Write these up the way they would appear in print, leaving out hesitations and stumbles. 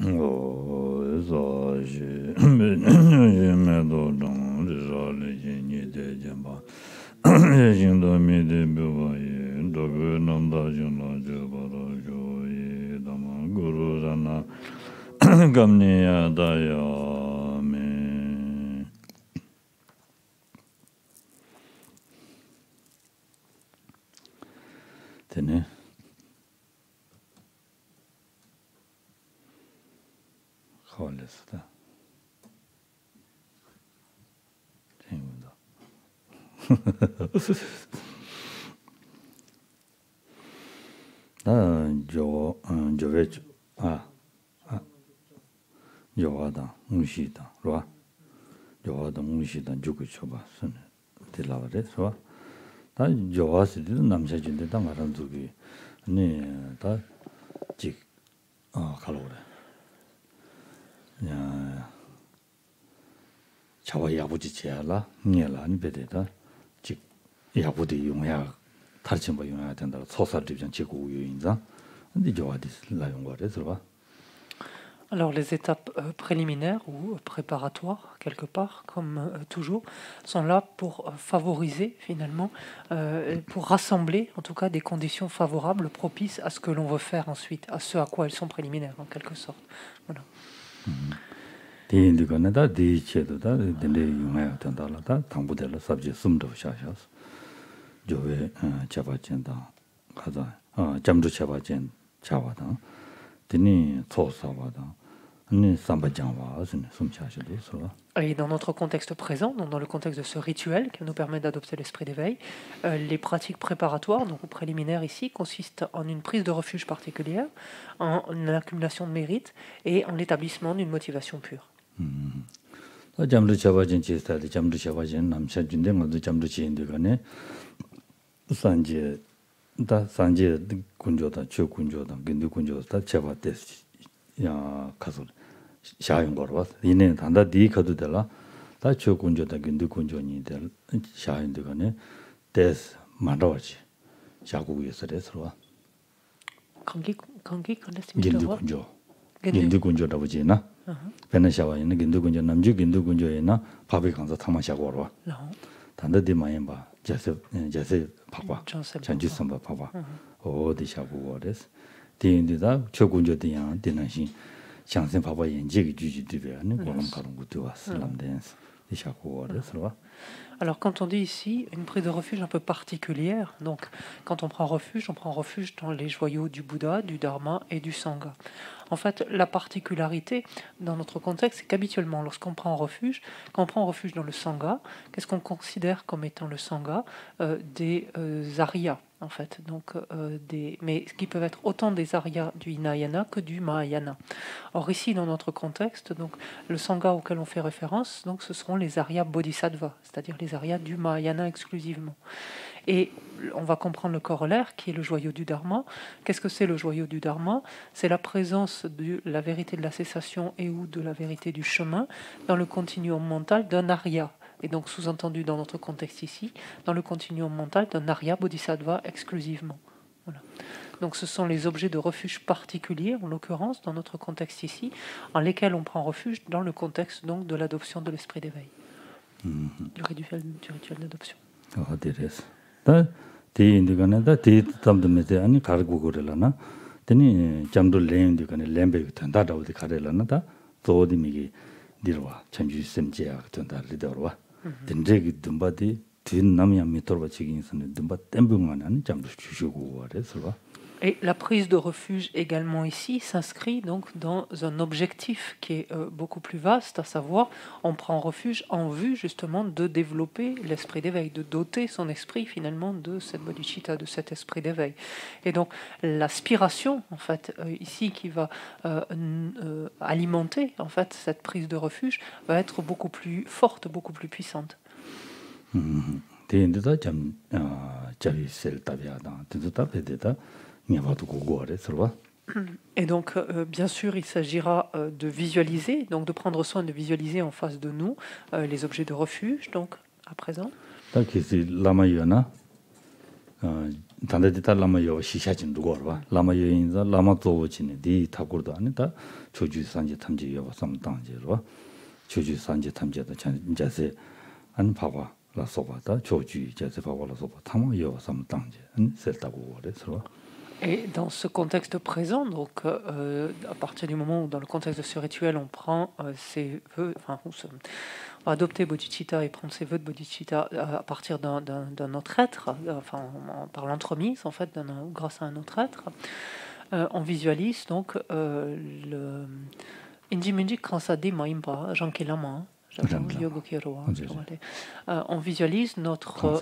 Oh, so she me do don so le ni de jamba. Jin do mi de bu ye do bu nam da jin la je ba do jo ye da ma guru rana gam ni ya da ya me. Tene 콜레스다. 생긴다. 저게 요하다 무시다. 로아. 요하다 무시다 주고 쳐봐. 손 들라와래. 소. 다 요하스도 남자진데 다 말한 두기. 다직 갈로래. 야. 자와 야부지 제라. 니라 안 베데다. 직 야부디 용야 다른 뭐 용야 된다. 소사들 좀 지고 우유인자. 근데 요하디스 라용 거래서 봐. Alors les étapes préliminaires ou préparatoires, quelque part, comme toujours, sont là pour favoriser finalement, pour rassembler en tout cas des conditions favorables, propices à ce que l'on veut faire ensuite, à ce à quoi elles sont préliminaires en quelque sorte. Voilà. Et dans notre contexte présent, donc dans le contexte de ce rituel qui nous permet d'adopter l'esprit d'éveil, les pratiques préparatoires, donc ou préliminaires ici, consistent en une prise de refuge particulière, en l'accumulation de mérite et en l'établissement d'une motivation pure. 샤인 거로 이내 단다 디 가도 되라 다 초군조다 근두군조니 될 샤인도 간에 데스 만들어지 자국에서 돼서 관계 근두군조 근두군조다 보지나 베네샤와에는 근두군조 남주 근두군조에나 밥이 강사 탐마샤고로 단다 디 많이 봐 제세 봐봐 전주 선바 봐봐 어디 샤고고레스 디인디다 초군조디야 디나신 Alors quand on dit ici une prise de refuge un peu particulière, donc quand on prend refuge dans les joyaux du Bouddha, du Dharma et du Sangha. En fait, la particularité dans notre contexte, c'est qu'habituellement, lorsqu'on prend refuge, quand on prend refuge dans le Sangha, qu'est-ce qu'on considère comme étant le Sangha? Des aryas, en fait, donc mais qui peuvent être autant des aryas du Hinayana que du Mahayana. Or ici, dans notre contexte, donc le Sangha auquel on fait référence, donc ce seront les aryas bodhisattva, c'est-à-dire les aryas du Mahayana exclusivement. Et on va comprendre le corollaire qui est le joyau du Dharma. Qu'est-ce que c'est le joyau du Dharma? C'est la présence de la vérité de la cessation et ou de la vérité du chemin dans le continuum mental d'un arya. Et donc sous-entendu dans notre contexte ici, dans le continuum mental d'un arya bodhisattva exclusivement. Voilà. Donc ce sont les objets de refuge particuliers, en l'occurrence dans notre contexte ici, en lesquels on prend refuge dans le contexte donc de l'adoption de l'esprit d'éveil, du rituel d'adoption. 다 대인들간에다 대담도메데 아니 가르고 그러려나 되니 잠도 레인들간에 렘베 된다라고 가래려나다 도디미기 니르와 전주 셈제야 된다 리더와 된제기 듬바디 din namya mitorba chigin sane dumba tembungan ani jamdu chuchugo ware solwa. Et la prise de refuge également ici s'inscrit donc dans un objectif qui est beaucoup plus vaste, à savoir on prend refuge en vue justement de développer l'esprit d'éveil, de doter son esprit finalement de cette bodhicitta, de cet esprit d'éveil. Et donc l'aspiration en fait ici qui va alimenter en fait cette prise de refuge va être beaucoup plus forte, beaucoup plus puissante. Et donc, bien sûr, il s'agira de visualiser, donc de prendre soin de visualiser en face de nous les objets de refuge, donc à présent. 단대다 라마요 시샤진 누구와 라마요 인자 라마 조오진이 디 타고도 아니다 조주 산지 탐지요 삼당제로 조주 산지 탐지도 자세 안 봐봐 라소바다 조주 자세 봐봐 라소바 탐요 삼당제 안 셀다고 그래서. Et dans ce contexte présent, donc à partir du moment où dans le contexte de ce rituel on prend ses vœux, enfin on va adopter bodhicitta et prendre ses vœux de bodhicitta à partir d'un autre être, enfin par l'entremise en fait, grâce à un autre être, on visualise donc le Indimundi Kransadi Maimba, Janki Lama, Yogo Kiroa, on visualise notre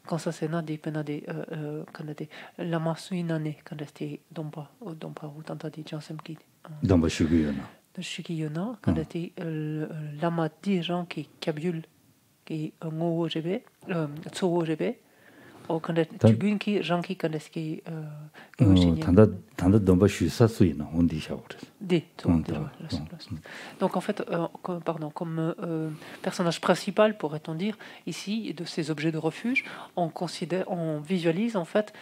quand ça c'est nadi penadi kanade lama suinane kanati domba ou tantadi jansemki domba shugiyona de shugiyona kanati lama di gens qui kabul qui ngo ogb tso ogb o kanati tugunki janki kandeski tanda domba shusa suina ondi shaure donc en fait comme personnage principal pourrait-on dire ici de ces objets de refuge on visualise en fait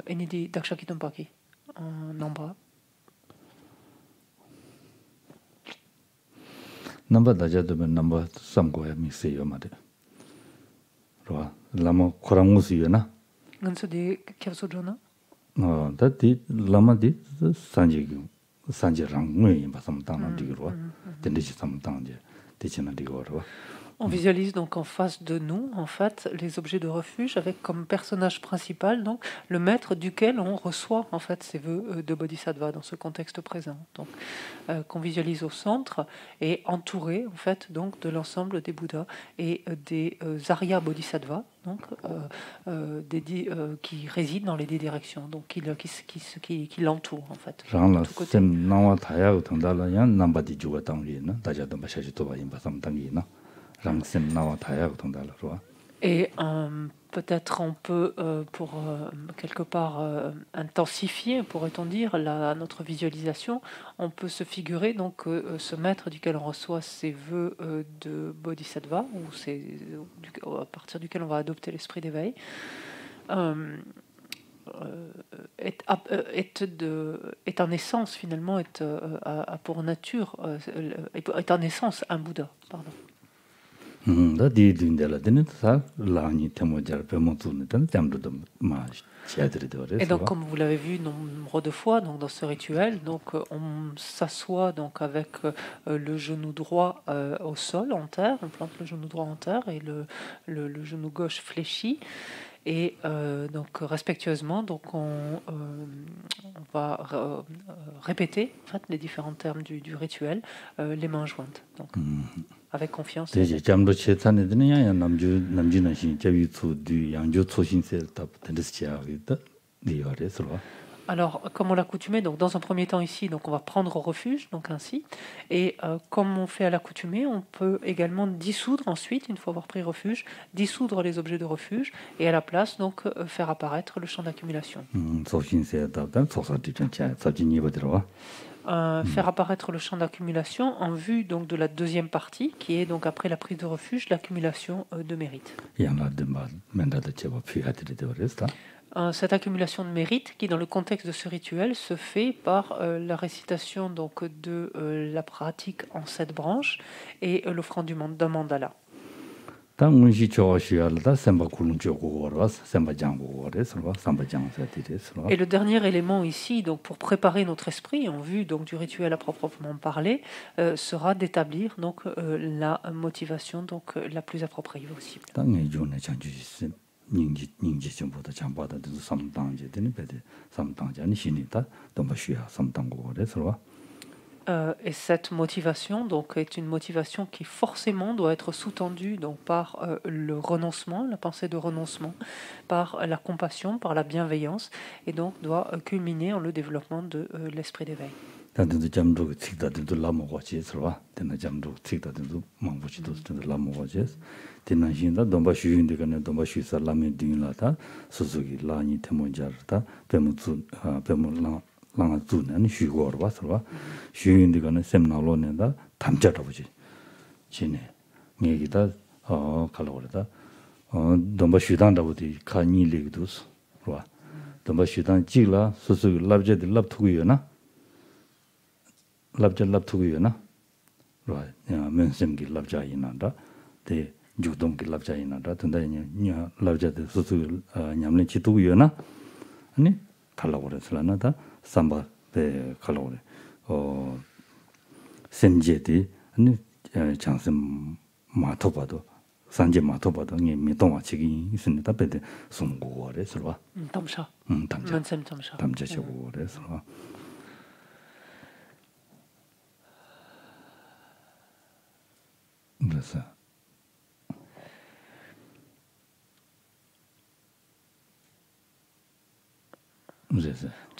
Enidi Dakshaki Dompaki Namba daja de namba samgoya miseyo made ro lama korangusiyo ganso de kyasojona dati lama di sanji rangwe ba samtang digro tendeji samtang je techena digro. On visualise donc en face de nous, en fait, les objets de refuge avec comme personnage principal donc le maître duquel on reçoit en fait ces vœux de bodhisattva dans ce contexte présent. Donc, qu'on visualise au centre et entouré en fait donc de l'ensemble des Bouddhas et des Arya bodhisattvas donc qui résident dans les 10 directions, donc qui l'entourent en fait. Et peut-être on peut, pour quelque part intensifier, pourrait-on dire, notre visualisation, on peut se figurer donc ce maître duquel on reçoit ces vœux de bodhisattva, ou à partir duquel on va adopter l'esprit d'éveil, est en essence finalement, pour nature, est en essence un Bouddha. Pardon. Et donc, comme vous l'avez vu nombre de fois donc, dans ce rituel, donc, on s'assoit donc, avec le genou droit au sol, en terre, on plante le genou droit en terre et le genou gauche fléchi. Et donc respectueusement, donc on va répéter en fait, les différents termes du rituel, les mains jointes, donc avec confiance. Alors, comme on l'a coutumé, donc dans un premier temps ici, donc on va prendre refuge, donc ainsi, et comme on fait à l'accoutumée, on peut également dissoudre ensuite, une fois avoir pris refuge, dissoudre les objets de refuge, et à la place donc faire apparaître le champ d'accumulation. Faire apparaître le champ d'accumulation en vue donc de la deuxième partie, qui est donc après la prise de refuge, l'accumulation de mérite. Cette accumulation de mérite qui, dans le contexte de ce rituel, se fait par la récitation donc, de la pratique en 7 branches et l'offrande d'un mandala. Et le dernier élément ici, donc, pour préparer notre esprit en vue donc, du rituel à proprement parler, sera d'établir donc, la motivation donc, la plus appropriée possible. Et cette motivation donc, est une motivation qui forcément doit être sous-tendue donc, par le renoncement, la pensée de renoncement, par la compassion, par la bienveillance, et donc doit culminer en le développement de l'esprit d'éveil. domba shudan da bodi ka ni le dus ro domba shudan ji la su su labje de lab tu yo na labje lab tu yo na ro ya men sem gi labja ina da de ju dom gi labja ina da tanda ni labje de su su nyamlen chi tu yo na 아니 칼라오레슬라나다 삼바 배 칼라오레 셈제디 아니 장sem 마토바도 산제 마토바도 니 미동아 지기 있습니다. 배데 송고래 설와 담샤 담자 만셈 담샤 담자셔고래 설와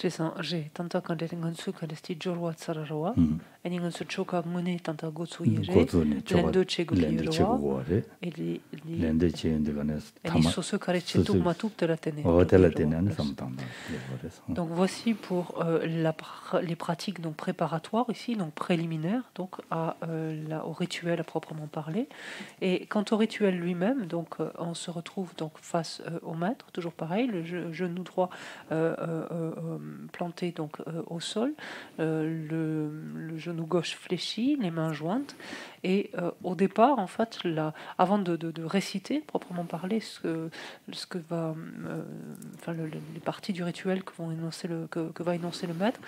그래서 j'ai tanta quand les ngonsu quand les jorwa tsararoa et les ngonsu choka mone tanta gotsu yere lendo cheguliro et lendo cheguliro et soso kareche tout matup de la tene. Donc voici pour les pratiques donc préparatoires ici donc préliminaires donc au rituel à proprement parler. Et quant au rituel lui-même donc on se retrouve donc face au maître, toujours pareil, le genou droit planté donc au sol, le genou gauche fléchi, les mains jointes, et au départ en fait avant de réciter proprement parler ce que va les parties du rituel que va énoncer le maître,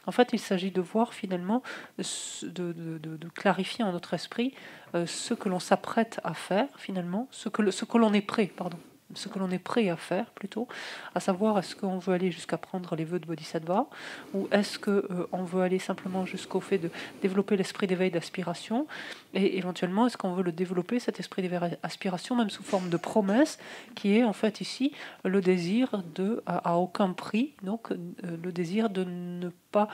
en fait il s'agit de voir finalement de clarifier en notre esprit ce que l'on s'apprête à faire finalement, ce que l'on est prêt, ce que l'on est prêt à faire plutôt, à savoir est-ce qu'on veut aller jusqu'à prendre les vœux de Bodhisattva ou est-ce qu'on veut aller simplement jusqu'au fait de développer l'esprit d'éveil d'aspiration et éventuellement est-ce qu'on veut le développer cet esprit d'éveil d'aspiration même sous forme de promesse qui est en fait ici le désir à aucun prix, donc le désir de ne pas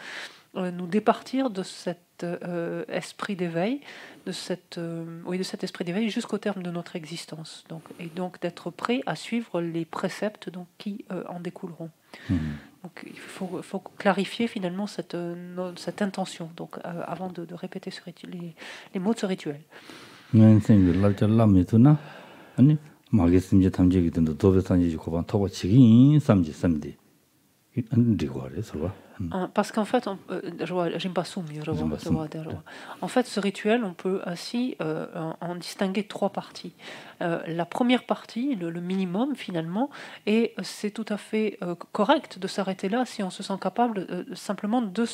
nous départir de cet esprit d'éveil, de cet esprit d'éveil jusqu'au terme de notre existence. Et donc d'être prêt à suivre les préceptes donc, qui en découleront. Donc il faut clarifier finalement cette intention donc, avant de répéter les mots de ce rituel. Parce qu'en fait, en fait, ce rituel, on peut ainsi en distinguer trois parties. La première partie, le minimum finalement, et c'est tout à fait correct de s'arrêter là si on se sent capable simplement de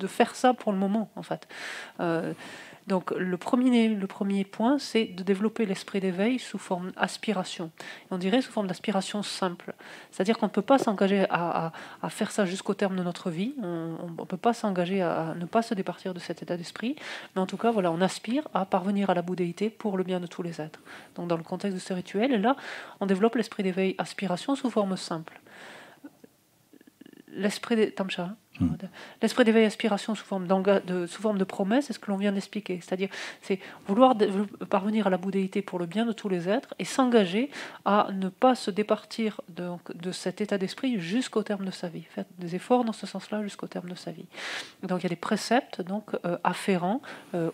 faire ça pour le moment, en fait. Donc le premier point, c'est de développer l'esprit d'éveil sous forme d'aspiration. On dirait sous forme d'aspiration simple. C'est-à-dire qu'on ne peut pas s'engager à faire ça jusqu'au terme de notre vie. On ne peut pas s'engager à ne pas se départir de cet état d'esprit. Mais en tout cas, voilà, on aspire à parvenir à la bouddhéité pour le bien de tous les êtres. Donc dans le contexte de ce rituel, et là, on développe l'esprit d'éveil aspiration sous forme simple. L'esprit d'éveil aspiration sous forme de promesse, c'est ce que l'on vient d'expliquer. C'est-à-dire, c'est vouloir parvenir à la bouddhéité pour le bien de tous les êtres et s'engager à ne pas se départir de cet état d'esprit jusqu'au terme de sa vie. Faire des efforts dans ce sens-là jusqu'au terme de sa vie. Donc, il y a des préceptes donc, afférents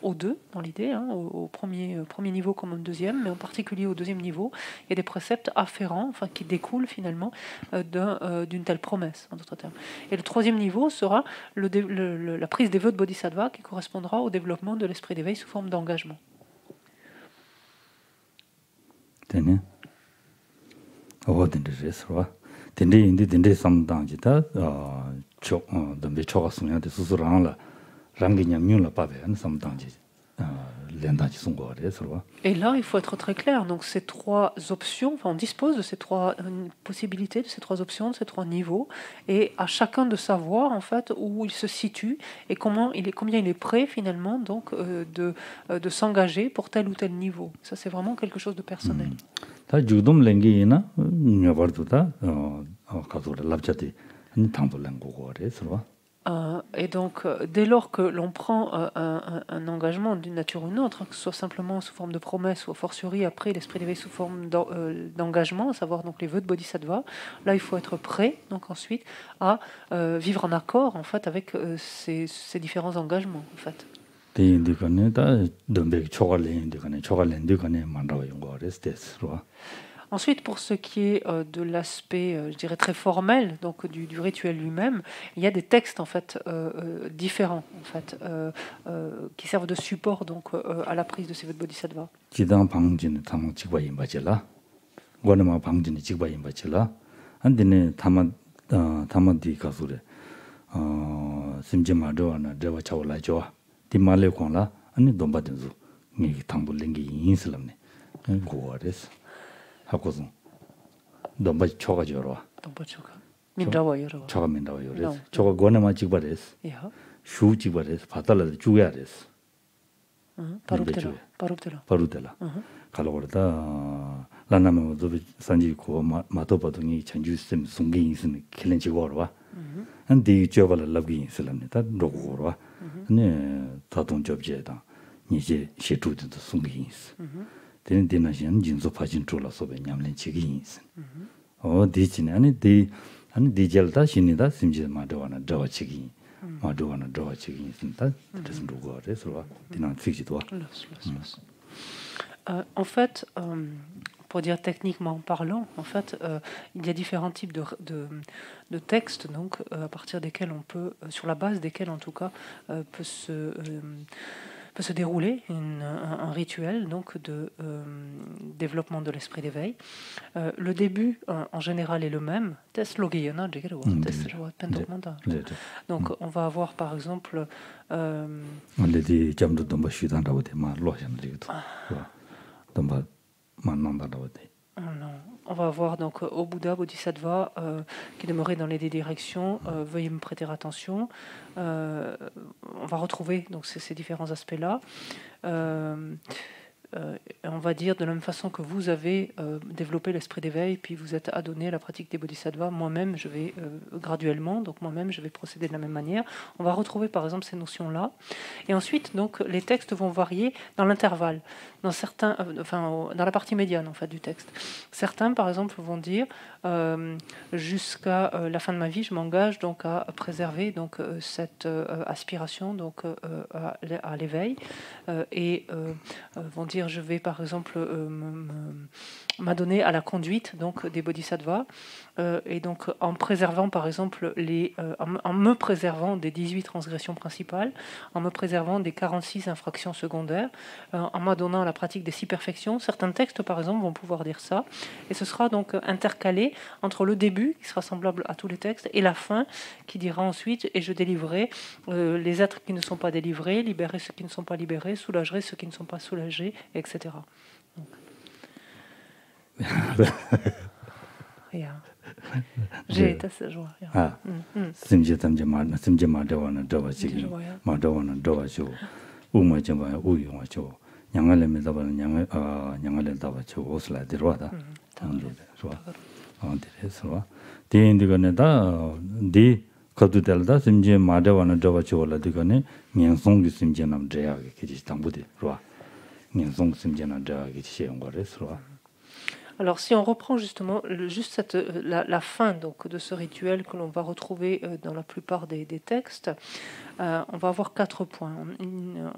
aux deux, dans l'idée, au premier niveau comme au deuxième, mais en particulier au deuxième niveau, il y a des préceptes afférents, enfin, qui découlent finalement d'une telle promesse, en d'autres termes. Et le troisième niveau sera la prise des vœux de Bodhisattva qui correspondra au développement de l'esprit d'éveil sous forme d'engagement. Et là, il faut être très clair. Donc, ces trois options, on dispose de ces trois possibilités, de ces trois options, de ces trois niveaux, et à chacun de savoir en fait où il se situe et combien il est prêt finalement donc de s'engager pour tel ou tel niveau. Ça, c'est vraiment quelque chose de personnel. Et donc, dès lors que l'on prend un engagement d'une nature ou d'une autre, que ce soit simplement sous forme de promesse ou a fortiori après l'esprit d'éveil sous forme d'engagement, à savoir donc les vœux de Bodhisattva, là il faut être prêt donc ensuite à vivre en accord en fait avec ces différents engagements en fait. Ensuite, pour ce qui est de l'aspect, je dirais, très formel, donc du rituel lui-même, il y a des textes en fait différents, en fait, qui servent de support donc à la prise de ces vœux de bodhisattva. 지당 방진 탐 직바 임바질라 원마 방진 직바 임바질라 안데네 타마디 가수레 심지마도나 데와 차올라죠 디말레 콘라 아니 돈바든주 니 탕불링기 인슬람네 고어레스 하고서 돈바 쳐가지고 돈바초가 민다와요로. 저가 민다와요. 저거 권에만 직바레스. 야. 슈 직바레스. 바달라도 주야레스. 바루텔라. 갈로르다 라나면 저 산지고 마토바동이 전주 시스템 송게 인스는 킬렌지고 와. 안디 저발을 럽기 인슬람니다. 로고로 와. 네 다동 접제다. 이제 시주도 송게 인스. 되는 데나신 진소 파진 줄라서 왜냐면 지기 인스. 디지네 아니 디젤다 신이다 심지 마도와나 저치기 마도와나 저치기 있습니다. 그래서 누가 그래서 디나 픽지도. En fait, pour dire techniquement parlant, en fait, il y a différents types de textes, donc à partir desquels on peut, sur la base desquels en tout cas, peut se dérouler un rituel donc de développement de l'esprit d'éveil. Le début, en général, est le même. Donc, on va avoir par exemple. On va avoir donc au Bouddha, Bodhisattva, qui demeurait dans les deux directions, veuillez me prêter attention. On va retrouver donc ces différents aspects-là. On va dire de la même façon que vous avez développé l'esprit d'éveil, puis vous êtes adonné à la pratique des bodhisattvas, moi-même je vais graduellement, donc moi-même je vais procéder de la même manière. On va retrouver par exemple ces notions-là. Et ensuite, donc, les textes vont varier dans l'intervalle, dans certains, dans la partie médiane en fait du texte. Certains, par exemple, vont dire jusqu'à la fin de ma vie, je m'engage donc à préserver donc cette aspiration donc à l'éveil, et vont dire je vais par exemple m'adonner à la conduite donc des bodhisattvas, et donc en préservant par exemple en me préservant des 18 transgressions principales, en me préservant des 46 infractions secondaires, en m'adonnant à la pratique des 6 perfections. Certains textes par exemple vont pouvoir dire ça, et ce sera donc intercalé entre le début qui sera semblable à tous les textes et la fin qui dira ensuite et je délivrerai les êtres qui ne sont pas délivrés, libérer ceux qui ne sont pas libérés, soulagerai ceux qui ne sont pas soulagés, etc. J'ai été ce jour. 거두들다 심지에 마대와는 저와치올라 되거네 년송기 심지에는 저야게 기지 당부대 그와 년송 심지에는 저야게 시행 거래서. Alors, si on reprend justement juste la fin donc, de ce rituel que l'on va retrouver dans la plupart des textes, on va avoir 4 points. Une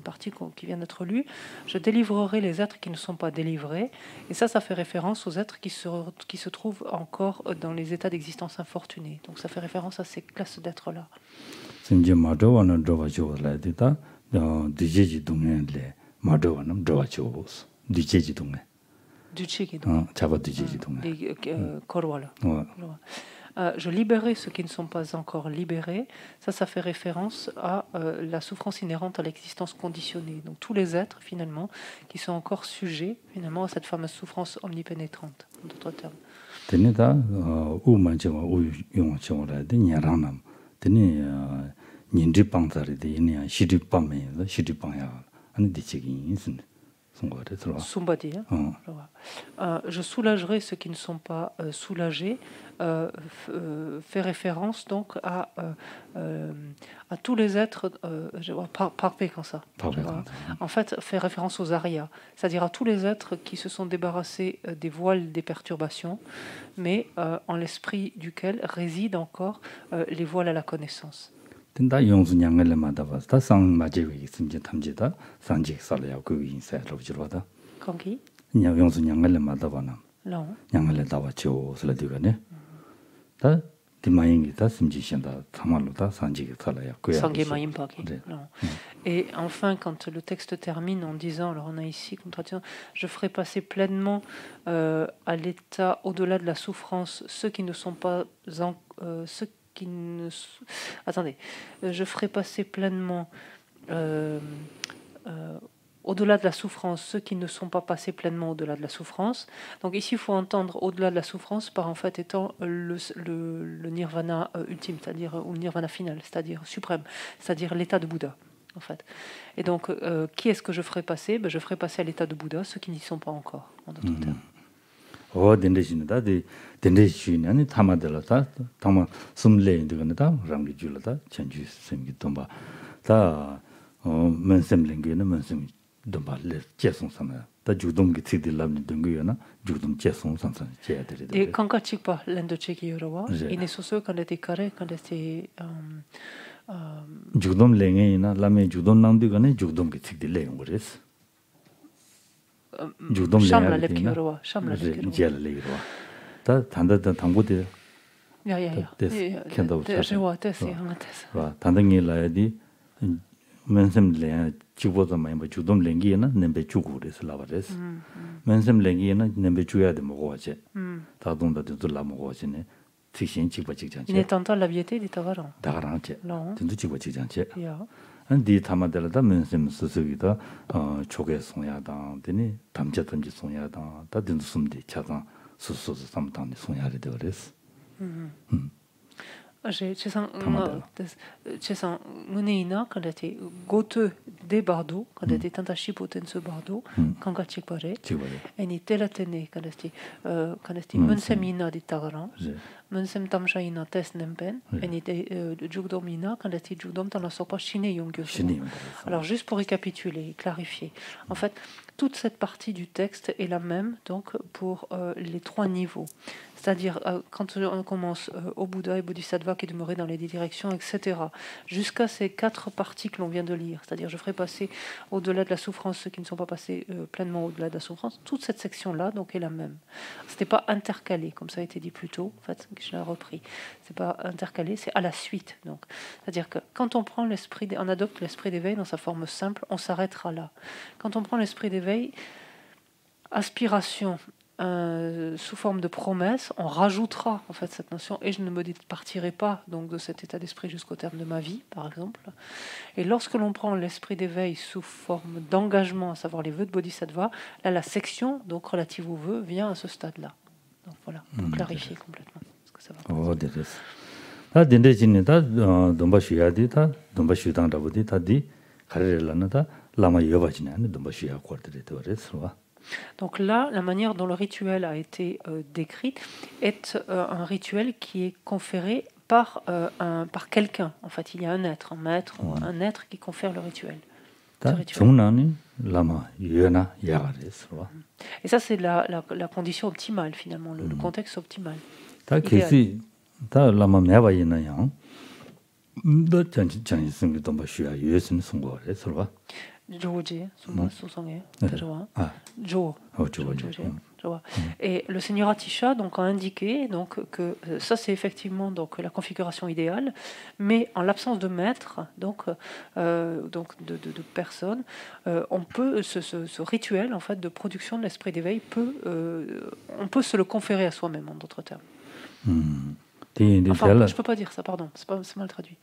partie qui vient d'être lue. Je délivrerai les êtres qui ne sont pas délivrés. Et ça fait référence aux êtres qui se trouvent encore dans les états d'existence infortunés. Donc, ça fait référence à ces classes d'êtres-là. Je libérerai ceux qui ne sont pas encore libérés. Ça fait référence à la souffrance inhérente à l'existence conditionnée. Donc tous les êtres finalement qui sont encore sujets finalement à cette fameuse souffrance omnipénétrante, en d'autres termes. Sumbadi, je soulagerai ceux qui ne sont pas soulagés, fait référence donc à tous les êtres, comme ça. En fait, fait référence aux arias, c'est-à-dire à tous les êtres qui se sont débarrassés des voiles des perturbations, mais en l'esprit duquel résident encore les voiles à la connaissance. 된다 용수냥을 마다바스다 상마제위 심지 탐지다 상직 살려 그 인사로 지로다 거기 냐 용수냥을 마다바나 Non. 양을 다와죠 슬라디가네 다 디마잉이다 심지신다 타말로다 산지게 살아야 그야 Sangé Maïmpaki. Non. Et enfin, quand le texte termine en disant, alors on a ici, je ferai passer pleinement à l'état au-delà de la souffrance ceux qui ne sont pas ceux qui ne attendez, je ferai passer pleinement au-delà de la souffrance ceux qui ne sont pas passés pleinement au-delà de la souffrance. Donc ici, il faut entendre au-delà de la souffrance par en fait étant le nirvana ultime, c'est-à-dire ou le nirvana final, c'est-à-dire suprême, c'est-à-dire l'état de Bouddha. En fait. Et donc, qui est-ce que je ferai passer? Je ferai passer à l'état de Bouddha ceux qui n'y sont pas encore, en d'autres termes. 덴데신다 덴데신이 타마들라다 타마 숨레 되거나 랑기 줄라다 천주 생기 domba 다 mensem랭게는 mensem domba le 제송사나 다 주동기 티딜람니 등고요나 주동 제송산산 제야들이 Et quand Kachikpa l'endocheki yorowa il est soso quand était carré quand était 주동 랭에나 라메 주동 남디가네 주동기 티딜레 용거레스 주동 Shamla lepkiorowa Shamla lepkiorowa 다 단다다 당고데 야야야 캔다고 저와 됐어 한테서 와 단등이 라야디 맨셈레 주보다 많이 뭐 주동 랭기에나 nembe 주고레스 라바레스 맨셈 랭기에나 nembe 주야데 먹어야지 다동다도 둘라 먹어야지네 특신 직보 직장체 il est en temps la viété des tavarans 다가랑체 진도 직보 직장체 야 디 타마들다 맨셈 스스기다 초게 송야다 되니 담자든지 송야다 다든지 숨디 차상 수수수 삼탄이 송야리 되어레스 j'ai Muneina quand était Gote des Bardo quand était Tantashi Potense Bardo quand Gachikpare et ni Telatene quand était Munsemina di Tagaran Munsem Tamshaina Tes Nempen et ni Jugdomina quand était Jugdom dans la sopa Shine Yongyo. Alors juste pour récapituler et clarifier, en fait toute cette partie du texte est la même donc pour les trois niveaux. C'est-à-dire, quand on commence au Bouddha et Bodhisattva qui demeuraient dans les 10 directions, etc., jusqu'à ces 4 parties que l'on vient de lire, c'est-à-dire je ferai passer au-delà de la souffrance ceux qui ne sont pas passés pleinement au-delà de la souffrance, toute cette section-là donc est la même. Ce n'est pas intercalé, comme ça a été dit plus tôt, en fait, je l'ai repris. Ce n'est pas intercalé, c'est à la suite. Donc. C'est-à-dire que quand on prend on adopte l'esprit d'éveil dans sa forme simple, on s'arrêtera là. Quand on prend l'esprit d'éveil, aspiration, sous forme de promesse, on rajoutera en fait cette notion et je ne me partirai pas donc de cet état d'esprit jusqu'au terme de ma vie, par exemple. Et lorsque l'on prend l'esprit d'éveil sous forme d'engagement, à savoir les vœux de Bodhisattva, là la section donc relative aux vœux vient à ce stade-là. Donc voilà, pour clarifier complètement ce que ça va. Oh, 다 덴데진이다 domba시야디다 domba시당다보디 다디 가르rel라나다 라마 여바지네 domba시야 quartere 되어레스와 Donc là, la manière dont le rituel a été décrit est un rituel qui est conféré par quelqu'un. En fait, il y a un être, un maître, un être qui confère le rituel. Et ça, c'est la condition optimale, finalement, le contexte optimal. Et le Seigneur Atisha donc a indiqué donc que ça c'est effectivement donc la configuration idéale, mais en l'absence de maître donc de personne, on peut ce rituel en fait de production de l'esprit d'éveil on peut se le conférer à soi-même en d'autres termes. Enfin, je peux pas dire ça, pardon, c'est mal traduit.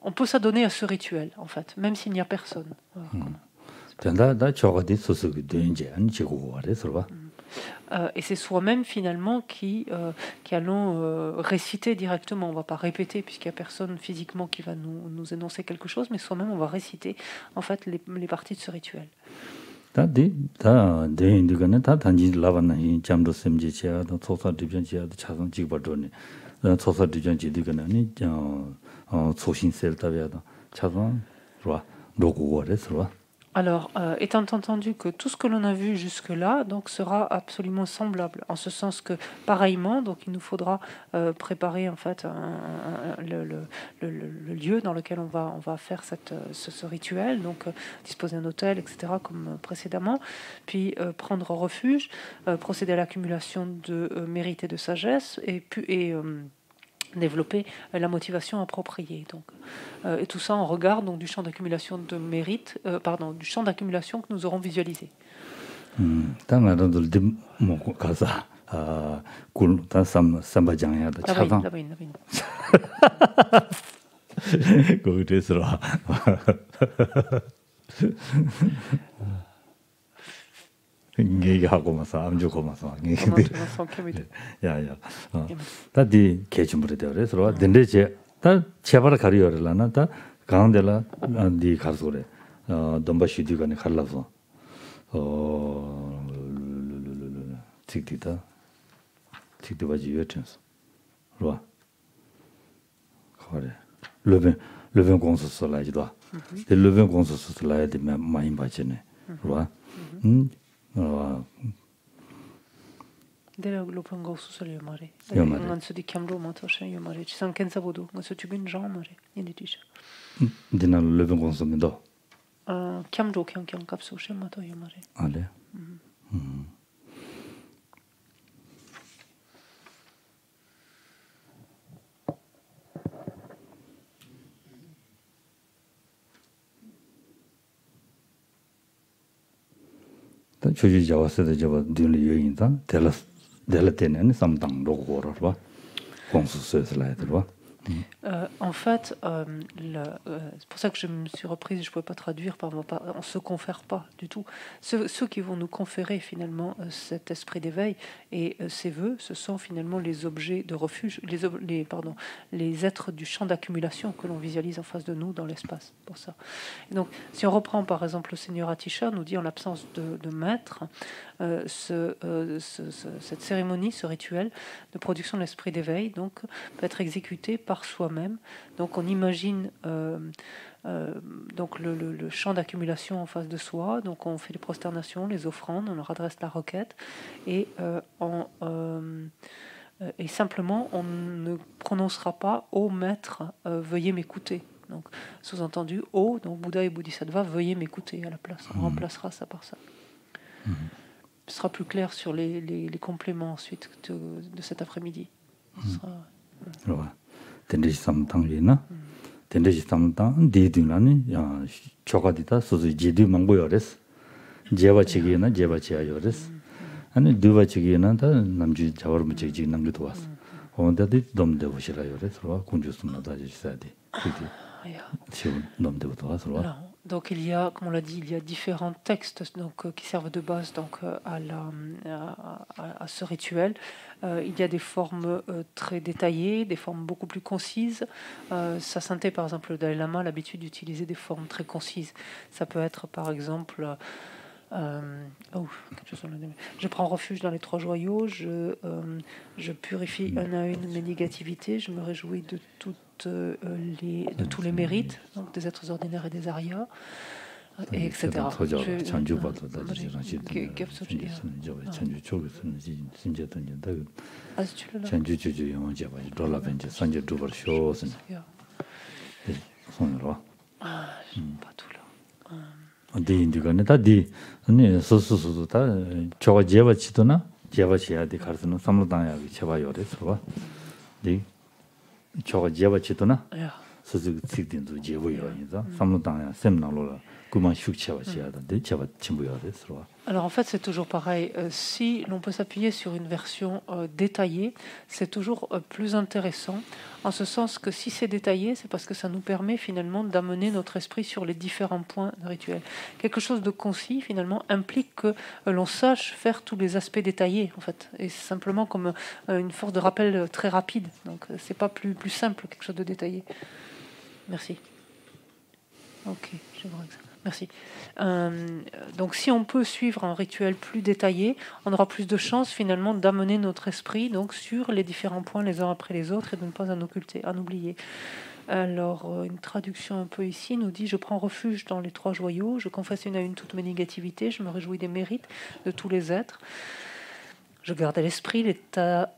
On peut s'adonner à ce rituel, en fait, même s'il n'y a personne. Et c'est soi-même, finalement, qui allons réciter directement. On ne va pas répéter, puisqu'il n'y a personne physiquement qui va nous énoncer quelque chose, mais soi-même, on va réciter, en fait, les parties de ce rituel. Alors, étant entendu que tout ce que l'on a vu jusque-là donc sera absolument semblable, en ce sens que pareillement, donc il nous faudra préparer en fait le lieu dans lequel on va faire ce rituel, donc disposer d'un hôtel, etc., comme précédemment, puis prendre refuge, procéder à l'accumulation de mérite et de sagesse, et développer la motivation appropriée. Donc, et tout ça en regard donc, du champ d'accumulation de mérite, du champ d'accumulation que nous aurons visualisé. 얘기하고 마서 안 주고 마서 야야 다디 개침부터 그래서 된대제 다 제발 가리어라나 다 강데라 디 가서래 domba시디가네 갈라서 틱틱다 틱틱바지 요천스 로아 그래 레벤 공소서 라지도 데 레벤 공소서 라야데 많이 바치네 로아 Della l'open gosu solo io mare. Yomare. Non so di chiamlo moto c'è io mare. Ci sono kenza vodu, non so tu bin jean mare. Niente dice. dina leven consomendo Chiamlo che anche un capso c'è moto io mare. ale 다 조지 잡았어도 저거 뒤를 여인다 될 때는 삼당 로고로 봐 공수서에서 라야 들어 En fait, c'est pour ça que je me suis reprise, je ne pouvais pas traduire, on ne se confère pas du tout. Ceux qui vont nous conférer finalement cet esprit d'éveil et ces vœux, ce sont finalement les objets de refuge, les êtres du champ d'accumulation que l'on visualise en face de nous dans l'espace. Pour ça. Et donc, si on reprend par exemple le Seigneur Atisha, nous dit en l'absence de maître, cette cérémonie, ce rituel de production de l'esprit d'éveil, donc peut être exécuté par soi-même. Donc on imagine donc le champ d'accumulation en face de soi. Donc on fait les prosternations, les offrandes, on leur adresse la requête et simplement on ne prononcera pas « Ô maître, veuillez m'écouter ». Donc sous-entendu « Ô », donc Bouddha et Bodhisattva, veuillez m'écouter à la place. On remplacera ça par ça. Ce sera plus clair sur les compléments ensuite de cet après-midi. 된대시 삼탕이나 된대시 삼탕 디딩라니 야 초가디다 소지 제디 망고요레스 제바치기나 제바치야요레스 아니 두바치기나 다 남주 자월무 제지 남주도 왔어 온데디 domde 보시라요레스 와 군주스나다 지사디 그디 지금 domde부터 와서 Donc il y a, comme on l'a dit, il y a différents textes donc, qui servent de base donc, à ce rituel. Il y a des formes très détaillées, des formes beaucoup plus concises. Sa sainteté, par exemple, le Dalai Lama a l'habitude d'utiliser des formes très concises. Ça peut être, par exemple, je prends refuge dans les trois joyaux, je purifie un à une mes négativités, je me réjouis de tous les mérites, donc des êtres ordinaires et des arias, et etc. Pas tout là. 디인디가네 다디 아니 소소소도 다 저거 제바치도나 제바치야디 가르스는 삼로당야기 제바요레 서봐 디 저거 제바치도나 소소 찍딘도 제보요인자 삼로당야 셈나로라 그만 슉체바치야데 제바 침부요레 서봐. Alors en fait c'est toujours pareil, si l'on peut s'appuyer sur une version détaillée, c'est toujours plus intéressant, en ce sens que si c'est détaillé, c'est parce que ça nous permet finalement d'amener notre esprit sur les différents points rituels. Quelque chose de concis finalement implique que l'on sache faire tous les aspects détaillés en fait, et c'est simplement comme une force de rappel très rapide, donc c'est pas plus simple quelque chose de détaillé. Merci. Ok, je vois ça. Merci. Donc, si on peut suivre un rituel plus détaillé, on aura plus de chances finalement d'amener notre esprit donc sur les différents points les uns après les autres et de ne pas en occulter, en oublier. Alors, une traduction un peu ici nous dit: je prends refuge dans les trois joyaux, je confesse une à une toutes mes négativités, je me réjouis des mérites de tous les êtres. Je garde à l'esprit l'état.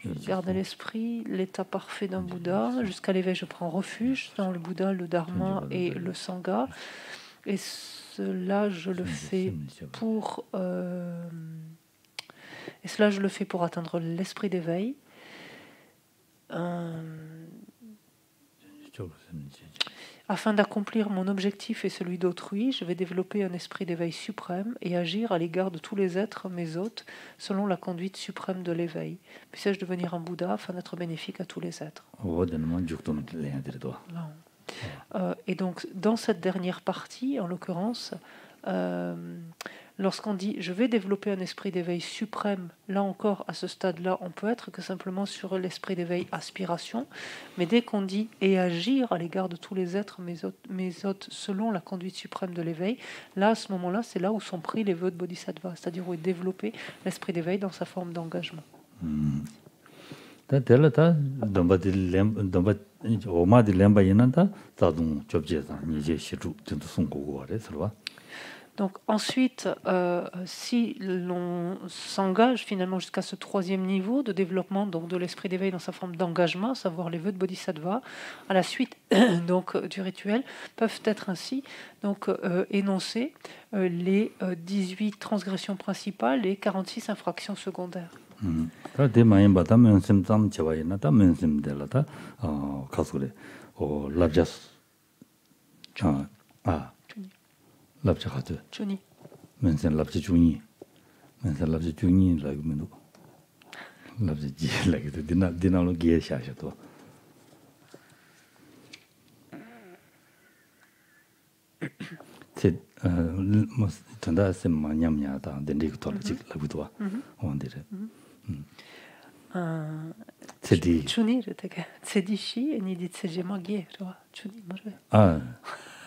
Je garde à l'esprit l'état parfait d'un Bouddha. Jusqu'à l'éveil, je prends refuge dans le Bouddha, le Dharma et le Sangha. Et cela, je le fais pour... et cela, je le fais pour atteindre l'esprit d'éveil. Afin d'accomplir mon objectif et celui d'autrui, je vais développer un esprit d'éveil suprême et agir à l'égard de tous les êtres, mes hôtes, selon la conduite suprême de l'éveil. Puisse-je devenir un Bouddha afin d'être bénéfique à tous les êtres. Et donc, dans cette dernière partie, en l'occurrence, lorsqu'on dit « je vais développer un esprit d'éveil suprême », là encore, à ce stade-là, on peut être que simplement sur l'esprit d'éveil aspiration, mais dès qu'on dit « et agir à l'égard de tous les êtres, mes hôtes, selon la conduite suprême de l'éveil », là, à ce moment-là, c'est là où sont pris les vœux de Bodhisattva, c'est-à-dire où est développé l'esprit d'éveil dans sa forme d'engagement. Donc ensuite, si l'on s'engage finalement jusqu'à ce troisième niveau de développement donc de l'esprit d'éveil dans sa forme d'engagement, à savoir les vœux de Bodhisattva, à la suite donc du rituel, peuvent être ainsi donc énoncés les 18 transgressions principales et 46 infractions secondaires. Chuni. Mensen lapje chuni. Mensen lapje chuni like menu. Lapje ji like the dina lo gie sha sha to. C'est mos tanda sem nyam nya ta den dik to la chik la bu to. On dire. C'est dit. Chuni, je te dis. C'est dit chi et ni dit c'est j'ai mangué, tu vois. Chuni, moi je. Ah.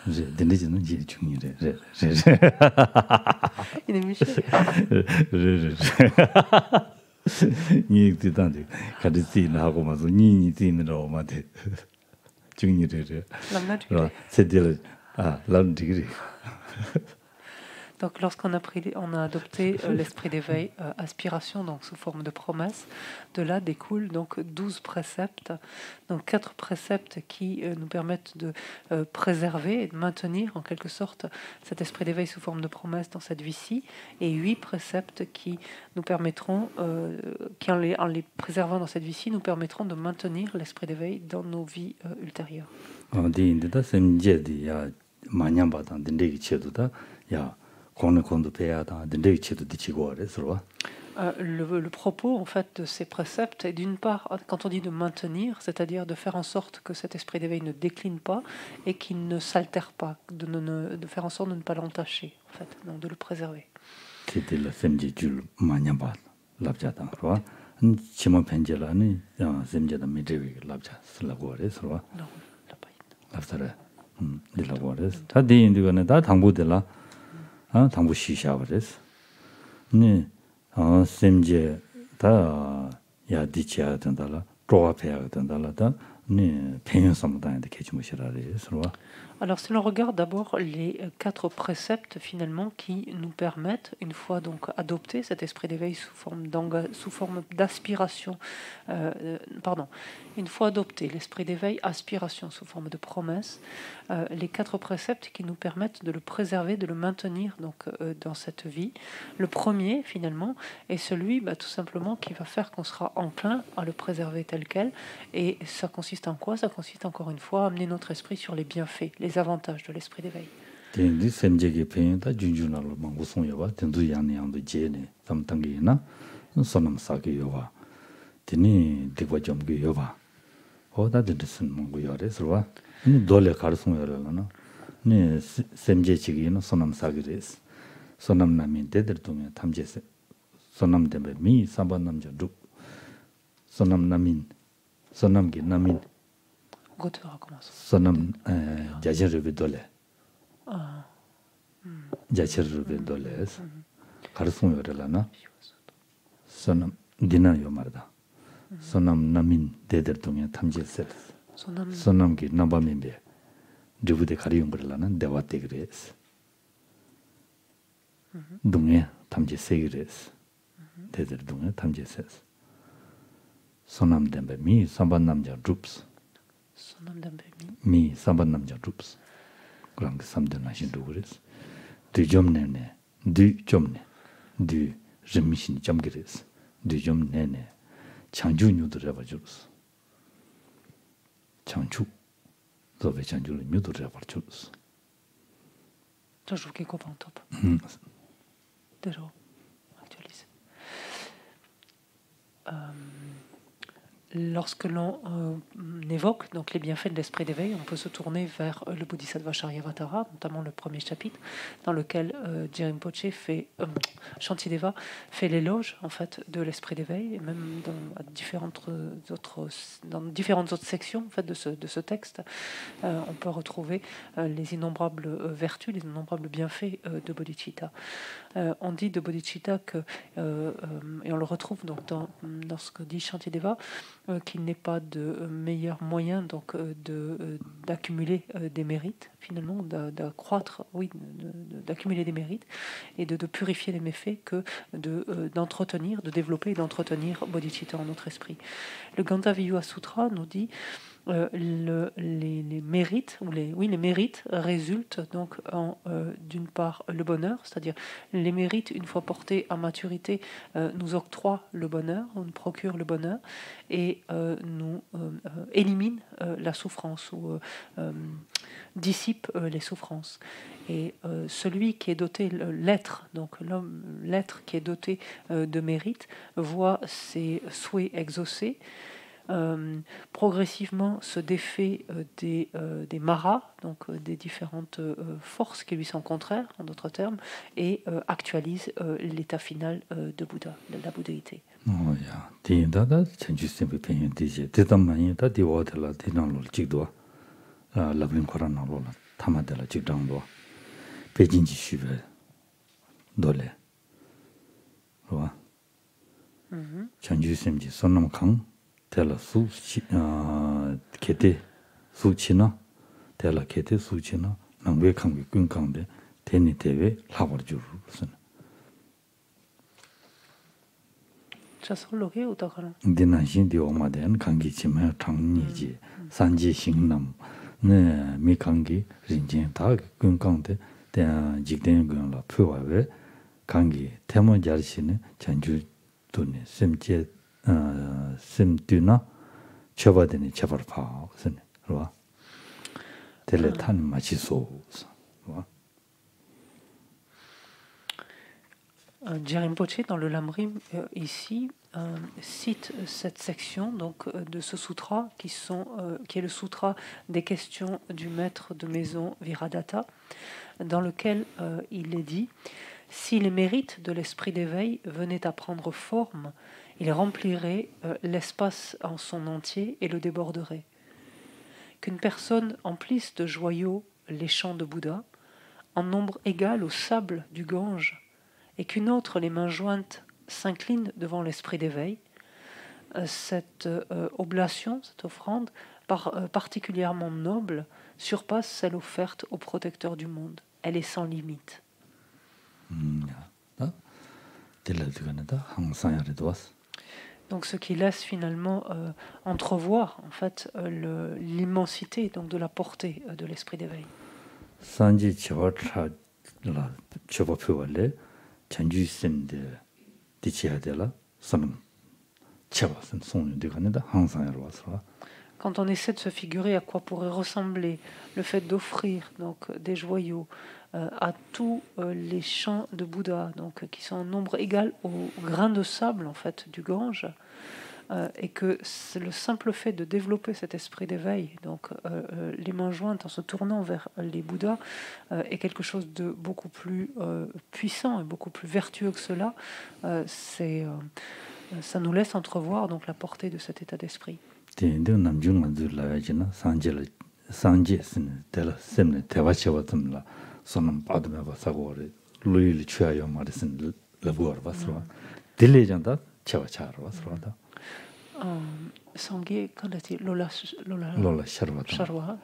dende지는 지 중이래. Il est méchant. 니 뜻한데 가르치 나하고 마서 니니 뜻이로 마데 중이래. 남나주래. c'est-à-dire l'antigri. Donc, lorsqu'on on a adopté l'esprit d'éveil, aspiration, donc sous forme de promesse, de là découlent donc 12 préceptes, donc 4 préceptes qui nous permettent de préserver et de maintenir en quelque sorte cet esprit d'éveil sous forme de promesse dans cette vie-ci, et 8 préceptes qui nous permettront, qui en les préservant dans cette vie-ci, nous permettront de maintenir l'esprit d'éveil dans nos vies ultérieures. Le propos en fait de ces préceptes est d'une part, quand on dit de maintenir, c'est-à-dire de faire en sorte que cet esprit d'éveil ne décline pas et qu'il ne s'altère pas, de faire en sorte de ne pas l'entacher, en fait, donc de le préserver. C'était la semjejul manyamba labjata, right? Chima penjela ni semjeda medrewi labja slagore, right? Non, la pas. Labsara. De labore. Ta de indigane da 당부들라. 당부 시샤버스. 네. semje 다 야디치야 된다라. 조합해야 된다라다. 네. penyon samudayende kechimushirare, right? Alors, si l'on regarde d'abord les 4 préceptes finalement qui nous permettent, une fois donc adopté cet esprit d'éveil sous forme d'aspiration, une fois adopté l'esprit d'éveil, aspiration sous forme de promesse, les 4 préceptes qui nous permettent de le préserver, de le maintenir donc dans cette vie. Le premier finalement est celui tout simplement qui va faire qu'on sera enclin à le préserver tel quel. Et ça consiste en quoi? Ça consiste encore une fois à amener notre esprit sur les bienfaits, les avantages de l'esprit d'éveil. sonam jajen rebe dole 자체를 돌레스 가르송 요래라나 선남 디나 요마르다 선남 남인 대대통령 탐지세 선남기 남바민베 드부데 가리용 그러라는 대화때 그래스 동에 탐지세 그래스 대대 동에 탐지세 선남 덴베 미 삼반 남자 그룹스 선남 덴베 미 삼반 남자 그룹스 그런 그 삼든 하신 그래스 뒤좀내네 뒤좀내 뒤 점신 좀 그래스 뒤좀내네 창주뉴들 해봐주었어 창주 너왜 창주를 뉴들 해봐주었어 Ça, je vous qui comprends top. Déjà, actualisé. Lorsque l'on évoque donc les bienfaits de l'esprit d'éveil, on peut se tourner vers le Bodhisattva Charyavatara, notamment le premier chapitre, dans lequel Rinpoche fait, Shantideva fait l'éloge en fait de l'esprit d'éveil, et même dans différentes autres sections en fait de ce texte, on peut retrouver les innombrables vertus, les innombrables bienfaits de Bodhicitta. On dit de Bodhicitta que, et on le retrouve donc dans ce que dit Shantideva, qu'il n'est pas de meilleur moyen donc d'accumuler des mérites, finalement, d'accroître, oui, d'accumuler des mérites et de purifier les méfaits que d'entretenir, de développer et d'entretenir Bodhicitta en notre esprit. Le Gandaviyuha Sutra nous dit les mérites, les mérites résultent donc d'une part le bonheur, c'est-à-dire les mérites, une fois portés à maturité, nous octroient le bonheur, nous procurent le bonheur et nous éliminent la souffrance ou dissipent les souffrances. Et celui qui est doté, l'être, donc l'être qui est doté de mérite, voit ses souhaits exaucés, progressivement se défait des maras, donc des différentes forces qui lui sont contraires, en d'autres termes, et actualise l'état final de Bouddha, de la bouddhéité. tela su kete su china tela kete su china nangwe kangwe kun kangde teni tewe labar juru sun chaso loge utakara dina shin di oma den kangi chima changni ji sanji singnam ne mi kangi rinjin ta kun kangde den jigden gun la phuwa kangi temo jarshine chanju dune semje 심드나 쳐봐더니 쳐버파 무슨 그러와 텔레탄 마치소 Rinpoche dans le Lamrim ici cite cette section donc de ce sutra qui est le sutra des questions du maître de maison Viradatta, dans lequel il est dit: si les mérites de l'esprit d'éveil venaient à prendre forme, il remplirait l'espace en son entier et le déborderait. Qu'une personne emplisse de joyaux les champs de Bouddha, en nombre égal au sable du Gange, et qu'une autre, les mains jointes, s'incline devant l'esprit d'éveil, cette oblation, cette offrande, particulièrement noble, surpasse celle offerte au protecteur du monde. Elle est sans limite. Donc, ce qui laisse finalement entrevoir en fait l'immensité donc de la portée de l'esprit d'éveil. Quand on essaie de se figurer à quoi pourrait ressembler le fait d'offrir donc des joyaux à tous les champs de Bouddha, donc qui sont en nombre égal au grain de sable en fait du Gange, et que le simple fait de développer cet esprit d'éveil, donc les mains jointes en se tournant vers les Bouddhas, est quelque chose de beaucoup plus puissant et beaucoup plus vertueux que cela. Ça nous laisse entrevoir donc la portée de cet état d'esprit. sonam padme ba sagore luili chuayo marisin labor basro diligenta chawa char basro da Sangue, quand est Lola Sharwa. Sharwa,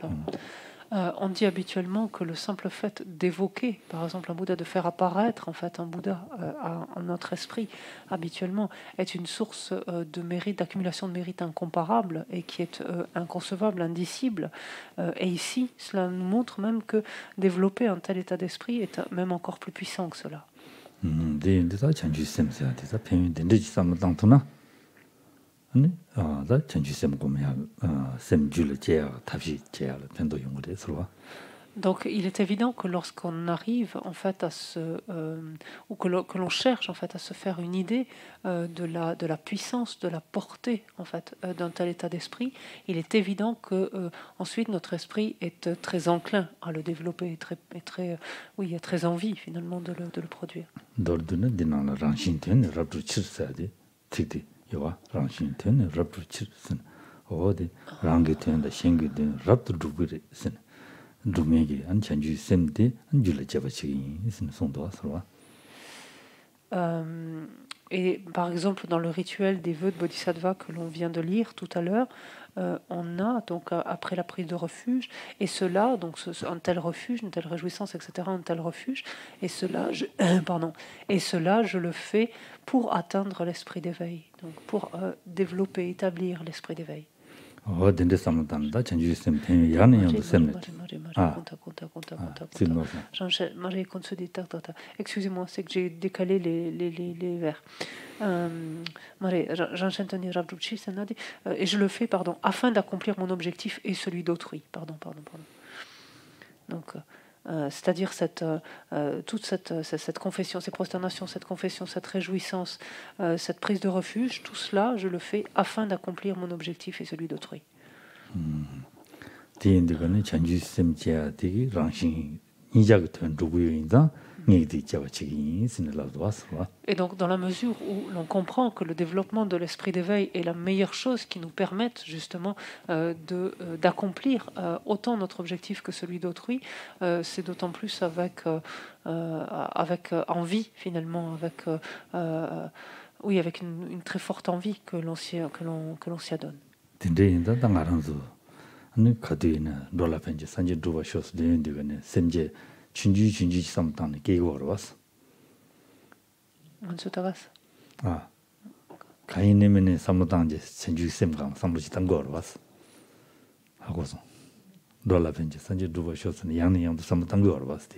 on dit habituellement que le simple fait d'évoquer, par exemple, un Bouddha, de faire apparaître en fait un Bouddha en notre esprit, habituellement, est une source de mérite, d'accumulation de mérite incomparable et qui est inconcevable, indicible. Et ici, cela nous montre même que développer un tel état d'esprit est même encore plus puissant que cela. 아니 다 전주샘 고면 샘줄 제야 답시 제야 편도 용어를 서로 Donc, il est évident que lorsqu'on arrive en fait à ou que l'on cherche en fait à se faire une idée de la puissance, de la portée en fait d'un tel état d'esprit, il est évident que ensuite notre esprit est très enclin à le développer, et très oui, a très envie finalement de le produire. dor드는 디나나 랑신된 rabdu 칠사디 틱디 요와 랑신된 rabdu 칠슨 어디 랑게된 생기된 rabdu 두그리슨 두메기 안 전주 샘디 안 줄래 잡아치기 있는 송도와 서로 Et par exemple, dans le rituel des vœux de Bodhisattva que l'on vient de lire tout à l'heure, on a donc après la prise de refuge, et cela, donc un tel refuge, une telle réjouissance, etc., un tel refuge, et cela, je le fais pour atteindre l'esprit d'éveil, donc pour développer, établir l'esprit d'éveil. Excusez-moi, c'est que j'ai décalé les vers. Et je le fais, pardon, afin d'accomplir mon objectif et celui d'autrui. Pardon. Donc, c'est-à-dire toute cette confession, ces prosternations, cette confession, cette réjouissance, cette prise de refuge, tout cela, je le fais afin d'accomplir mon objectif et celui d'autrui. Et donc, dans la mesure où l'on comprend que le développement de l'esprit d'éveil est la meilleure chose qui nous permette justement d'accomplir autant notre objectif que celui d'autrui, c'est d'autant plus avec envie finalement, avec une très forte envie que l'on s'y adonne. 가인님의 사무당제 전주샘강 삼부지 단거로 왔어. 하고서 놀라벤지 산지 두버셔스는 양양도 사무당거로 왔어.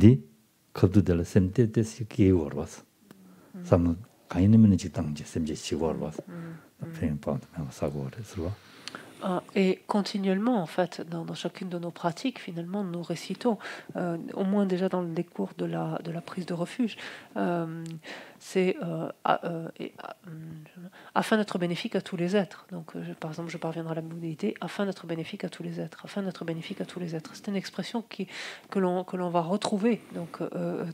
디 컵도들 샘때때스 기거로 왔어. 사무 가인님의 직당제 샘제 시거로 왔어. 페인파운드 사고를 했어. Et continuellement, en fait, dans chacune de nos pratiques, finalement, nous récitons, au moins déjà dans les cours de la prise de refuge, c'est afin d'être bénéfique à tous les êtres. Donc, par exemple, je parviendrai à la bouddhité, afin d'être bénéfique à tous les êtres, afin d'être bénéfique à tous les êtres. C'est une expression que l'on va retrouver donc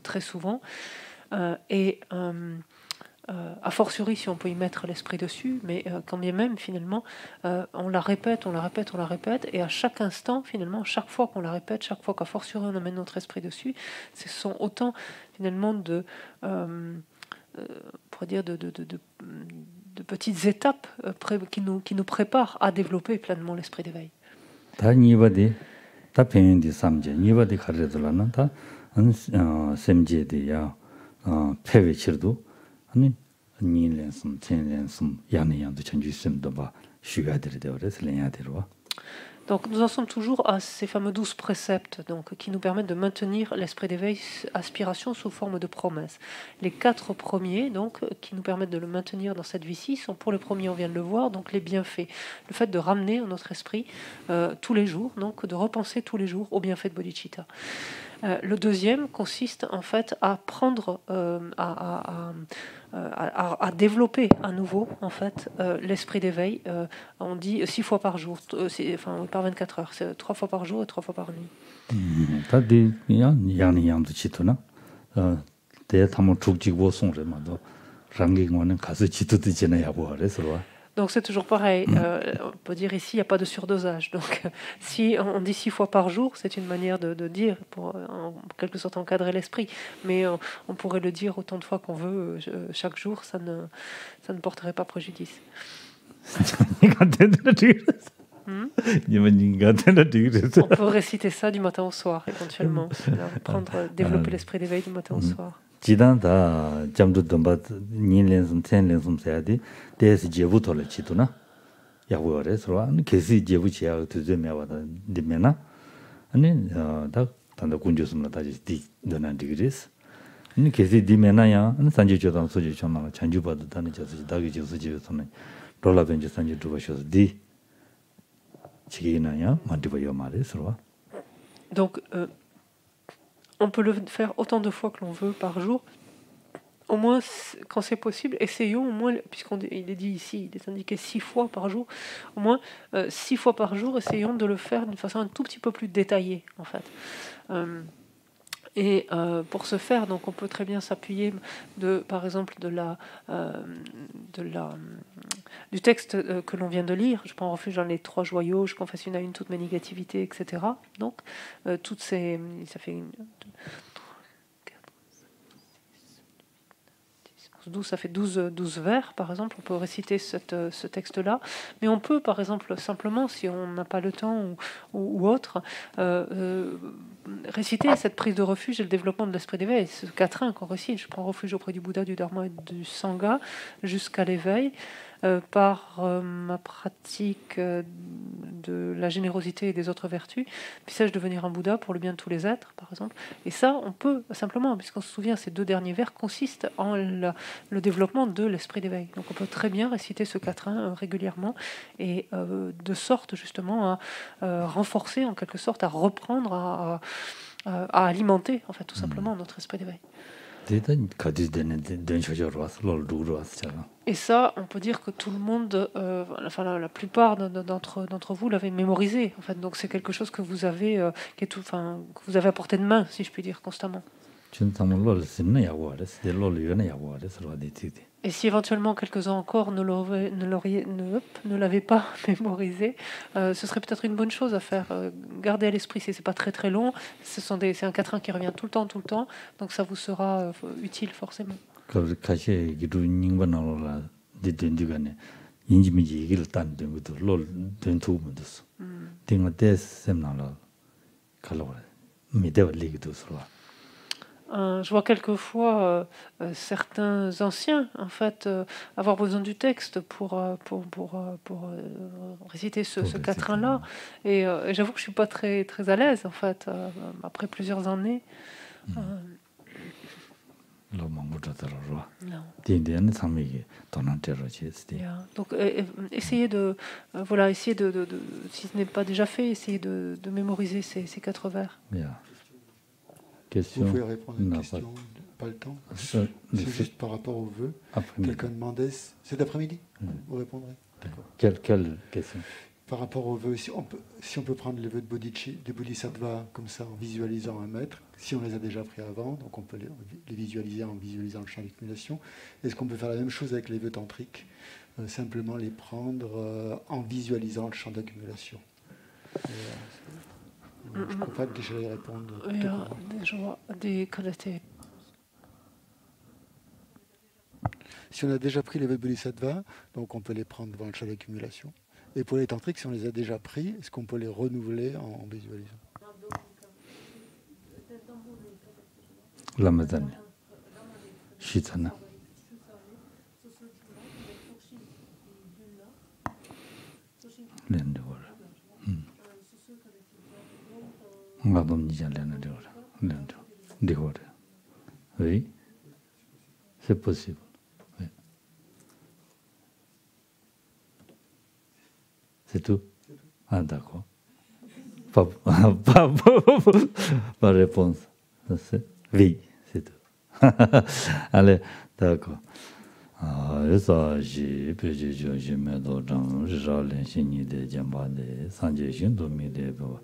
très souvent. A fortiori si on peut y mettre l'esprit dessus, mais quand bien même finalement on la répète, et à chaque instant finalement, chaque fois qu'on la répète, chaque fois qu'a fortiori on amène notre esprit dessus, ce sont autant finalement de petites étapes qui nous préparent à développer pleinement l'esprit d'éveil. Donc nous en sommes toujours à ces fameux 12 préceptes qui nous permettent de maintenir l'esprit d'éveil, aspiration sous forme de promesse. Les 4 premiers qui nous permettent de le maintenir dans cette vie-ci sont, pour le premier on vient de le voir, donc les bienfaits. Le fait de ramener notre esprit tous les jours, donc de repenser tous les jours aux bienfaits de bodhicitta. Le deuxième consiste en fait à prendre, à développer à nouveau en fait l'esprit d'éveil. On dit 6 fois par jour, par 24 heures, c'est 3 fois par jour et 3 fois par nuit. Donc c'est toujours pareil. On peut dire ici, il n'y a pas de surdosage. Donc si on dit 6 fois par jour, c'est une manière de dire pour en quelque sorte encadrer l'esprit. Mais on pourrait le dire autant de fois qu'on veut chaque jour, ça ne porterait pas préjudice. On peut réciter ça du matin au soir, éventuellement. Développer l'esprit d'éveil du matin au soir. 지단다 잠도 domba ni lensum ten lensum sayadi des jebu tola chituna ya고래 서로 계시 jebu 지야 되면와다 되면나 아니 다 단다 군주스나 다시 디 너난 디그리스 니 계시 디면나야 산지 조당 소지 좀나 잔주바도 다는 저서 다기 저서 집에서는 돌아벤지 산지 두바셔서 디 지기나야 만디바요 말에 서로 Donc on peut le faire autant de fois que l'on veut par jour. Au moins, quand c'est possible, essayons au moins, puisqu'il est dit ici, il est indiqué 6 fois par jour, au moins 6 fois par jour, essayons de le faire d'une façon un tout petit peu plus détaillée, en fait. Et pour ce faire, donc, on peut très bien s'appuyer par exemple du texte que l'on vient de lire. Je prends refuge dans les 3 joyaux, je confesse une à une toutes mes négativités, etc. Donc, toutes ces... Ça fait 12, ça fait 12 vers, par exemple. On peut réciter ce texte-là. Mais on peut, par exemple, simplement, si on n'a pas le temps ou autre, réciter cette prise de refuge et le développement de l'esprit d'éveil. Ce quatrain qu'on récite, je prends refuge auprès du Bouddha, du Dharma et du Sangha jusqu'à l'éveil. Par ma pratique de la générosité et des autres vertus, puisse-je devenir un Bouddha pour le bien de tous les êtres, par exemple. Et ça, on peut simplement, puisqu'on se souvient, ces 2 derniers vers consistent en le développement de l'esprit d'éveil. Donc on peut très bien réciter ce quatrain régulièrement et de sorte justement à renforcer, en quelque sorte, à reprendre, à alimenter, en fait, tout simplement notre esprit d'éveil. Et ça, on peut dire que tout le monde, la plupart d'entre vous l'avez mémorisé. En fait, donc c'est quelque chose que vous avez, que vous avez à portée de main, si je puis dire, constamment. Et si éventuellement quelques-uns encore ne l'avaient pas mémorisé, ce serait peut-être une bonne chose à faire. Garder à l'esprit, c'est pas très très long. C'est un quatrain qui revient tout le temps. Donc ça vous sera utile forcément. Je vois quelquefois certains anciens, en fait, avoir besoin du texte pour réciter ce quatrain-là. Et j'avoue que je suis pas très, très à l'aise, en fait, après plusieurs années. Non. Donc, essayez de, si ce n'est pas déjà fait, essayez de mémoriser ces 4 vers. Vous pouvez répondre à une question, pas le temps. C'est juste par rapport aux vœux. Quelqu'un demandait, cet après-midi, vous répondrez. Quelle question? Par rapport aux vœux, si on peut prendre les vœux de Bodhisattva comme ça, en visualisant un maître, si on les a déjà pris avant, donc on peut les visualiser en visualisant le champ d'accumulation. Est-ce qu'on peut faire la même chose avec les vœux tantriques, simplement les prendre en visualisant le champ d'accumulation? Je ne crois pas que je vais répondre. Si on a déjà pris les vœux de Bodhisattva, donc on peut les prendre devant le champ d'accumulation. Et pour les tantriques, si on les a déjà pris, est-ce qu'on peut les renouveler en visualisant? Lamadane, Shitana. Oui, c'est possible. Oui. C'est tout? Ah, d'accord. Pas réponse. Oui, c'est tout. Allez, d'accord. Ça, j'ai péché, j'ai mis dans le jardin, j'ai mis des jambes, des sanjés, j'ai mis des bois.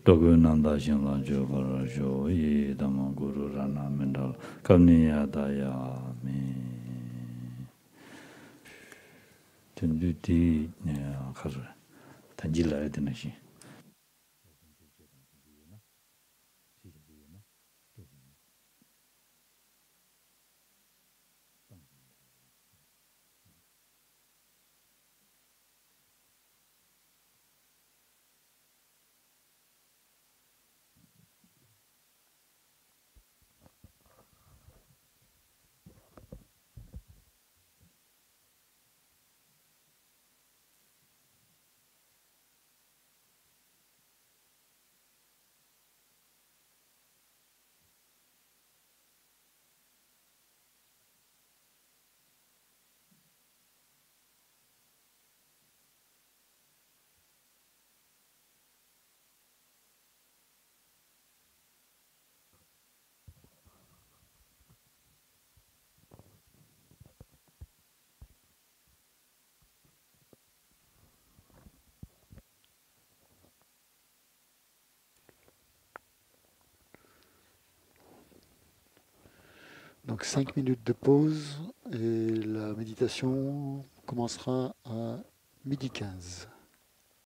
Togunanda, j'ai l'ange, je y dans mon guru rana mendal, comme n'y a d'ailleurs, mais. 전주디 가서 단질라야 되는 시. Donc 5 minutes de pause et la méditation commencera à 12h15.